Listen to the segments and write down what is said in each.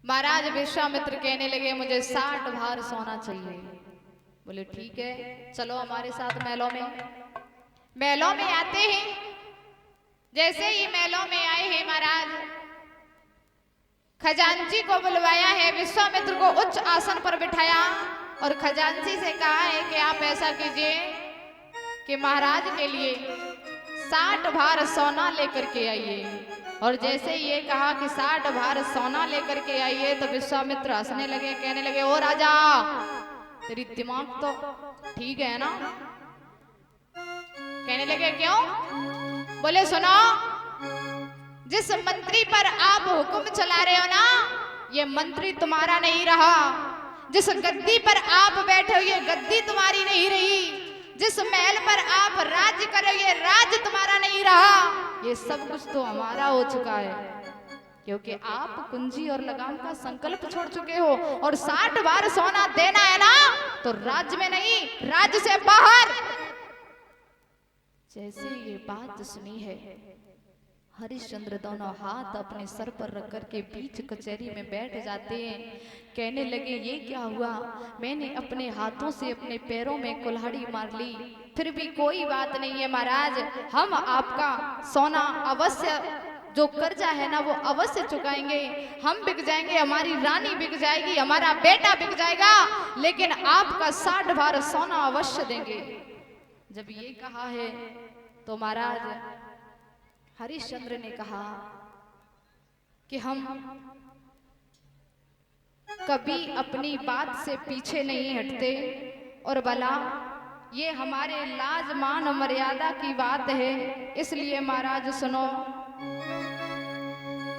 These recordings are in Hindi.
महाराज विश्वामित्र कहने लगे मुझे 60 भार सोना चाहिए। बोले ठीक है, चलो हमारे साथ महलों में। महलों में आते हैं। जैसे ही महलों में आए हैं महाराज, खजांची को बुलवाया है, विश्वामित्र को उच्च आसन पर बिठाया और खजांची से कहा है कि आप ऐसा कीजिए कि महाराज के लिए 60 भार सोना लेकर के आइए। और जैसे ये कहा कि 60 भार सोना लेकर के आइए तो विश्वामित्र हंसने लगे, कहने लगे ओ राजा, तेरी दिमाग तो ठीक है ना? कहने लगे क्यों? बोले सुनो, जिस मंत्री पर आप हुक्म चला रहे हो ना, ये मंत्री तुम्हारा नहीं रहा। जिस गद्दी पर आप बैठे हो ये गद्दी तुम्हारी नहीं रही। जिस महल पर आप राज्य करो ये राज्य तुम्हारा नहीं रहा। ये सब कुछ तो हमारा हो चुका है, क्योंकि आप कुंजी और लगाम का संकल्प छोड़ चुके हो। और 60 बार सोना देना है ना तो राज्य में नहीं, राज्य से बाहर। जैसे ये बात सुनी है, हरिश्चंद्र दोनों हाथ अपने सर पर रख कर के बीच कचहरी में बैठ जाते हैं। कहने लगे ये क्या हुआ? मैंने अपने हाथों से अपने पैरों में कुल्हाड़ी मार ली, फिर भी कोई बात नहीं है महाराज, हम आपका सोना अवश्य, जो कर्जा है ना वो अवश्य चुकाएंगे। हम बिक जाएंगे, हमारी रानी बिक जाएगी, हमारा बेटा बिक जाएगा, लेकिन आपका 60 भार सोना अवश्य देंगे। जब ये कहा है तो महाराज हरिश्चंद्र ने कहा कि हम कभी अपनी बात से पीछे नहीं हटते, और भला ये हमारे लाज मान मर्यादा की बात है। इसलिए महाराज सुनो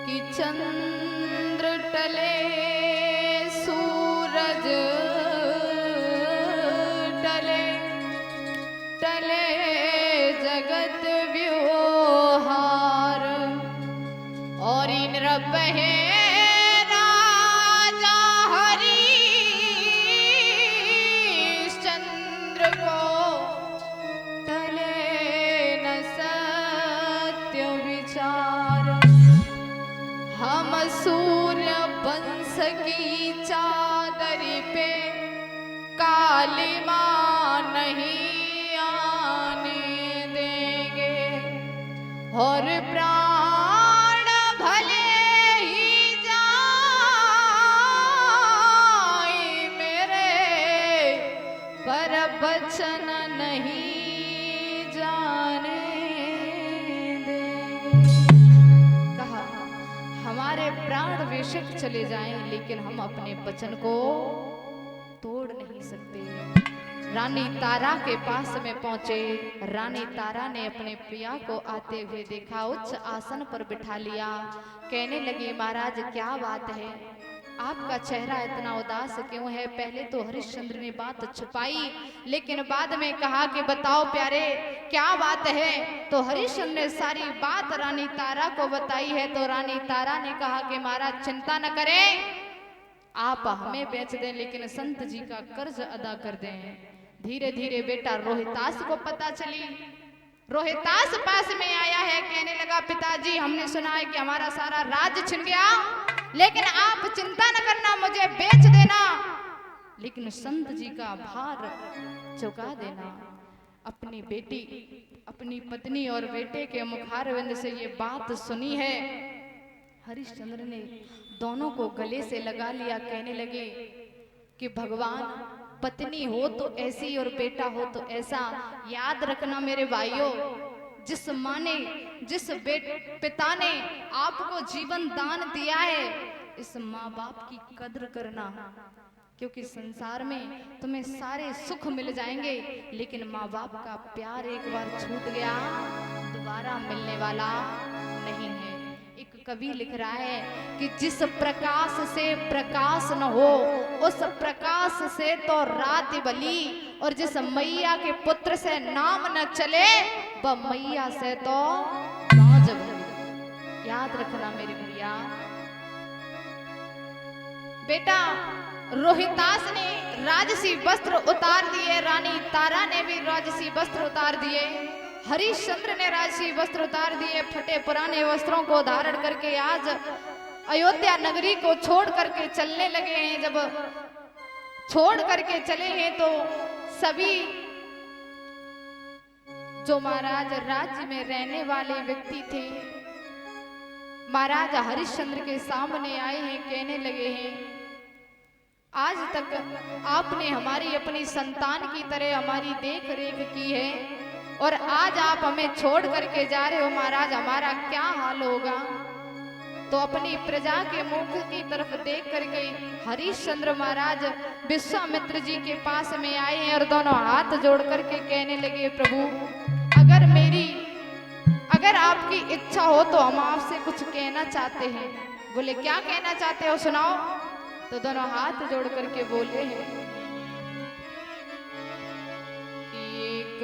कि चंद्र टले सूरज टले, टले जगत व्योहार, और इन रब है राजा हरिश्चंद्र को टले न सत्य विचार। हम सूर्य वंश की चादर पे कालिमा नहीं आने देंगे, और प्राण भले ही जाए मेरे, पर वचन नहीं जाने देंगे। कहा हमारे प्राण बेशक चले जाएं, लेकिन हम अपने वचन को तोड़ नहीं सकते। रानी तारा के पास में पहुंचे। रानी तारा ने अपने पिया को आते हुए देखा, उच्च आसन पर बिठा लिया। कहने लगी महाराज क्या बात है, आपका चेहरा इतना उदास क्यों है? पहले तो हरिश्चंद्र ने बात छुपाई, लेकिन बाद में कहा कि बताओ प्यारे क्या बात है। तो हरिश्चंद्र ने सारी बात रानी तारा को बताई है। तो रानी तारा ने कहा कि महाराज चिंता न करें, आप हमें बेच दें, लेकिन संत जी का कर्ज अदा कर दें। धीरे धीरे बेटा रोहितास को पता चली। रोहितास पास में आया है, कहने लगा पिताजी हमने सुना है कि हमारा सारा राज्य छिन गया, लेकिन आप चिंता न करना, मुझे बेच देना, लेकिन संत जी का भार चुका देना। अपनी बेटी, अपनी पत्नी और बेटे के मुखारविंद से ये बात सुनी है। हरिश्चंद्र ने दोनों को गले से लगा लिया। कहने लगे कि भगवान, पत्नी हो तो ऐसी और बेटा हो तो ऐसा। याद रखना मेरे भाइयों, जिस माँ ने, जिस पिता ने आपको जीवन दान दिया है, इस माँ बाप की कद्र करना, क्योंकि संसार में तुम्हें सारे सुख मिल जाएंगे, लेकिन माँ बाप का प्यार एक बार छूट गया दोबारा मिलने वाला नहीं है। एक कवि लिख रहा है कि जिस प्रकाश से प्रकाश न हो उस प्रकाश से तो रात बली, और जिस मैया के पुत्र से नाम न चले वह मैया से तो मौज भली। याद रखना मेरे भैया। बेटा रोहितास ने राजसी वस्त्र उतार दिए, रानी तारा ने भी राजसी वस्त्र उतार दिए, हरिश्चंद्र ने राजसी वस्त्र उतार दिए। फटे पुराने वस्त्रों को धारण करके आज अयोध्या नगरी को छोड़ करके चलने लगे हैं। जब छोड़ करके चले हैं तो सभी जो महाराज राज्य में रहने वाले व्यक्ति थे महाराज हरिश्चंद्र के सामने आए हैं, कहने लगे हैं आज तक आपने हमारी अपनी संतान की तरह हमारी देख रेख की है और आज आप हमें छोड़ करके जा रहे हो महाराज, हमारा क्या हाल होगा। तो अपनी प्रजा के मुख की तरफ देख करके हरिश्चंद्र महाराज विश्वामित्र जी के पास में आए हैं और दोनों हाथ जोड़ करके कहने लगे प्रभु अगर आपकी इच्छा हो तो हम आपसे कुछ कहना चाहते हैं। बोले क्या कहना चाहते हो सुनाओ। तो दोनों हाथ जोड़ करके बोले हैं कि एक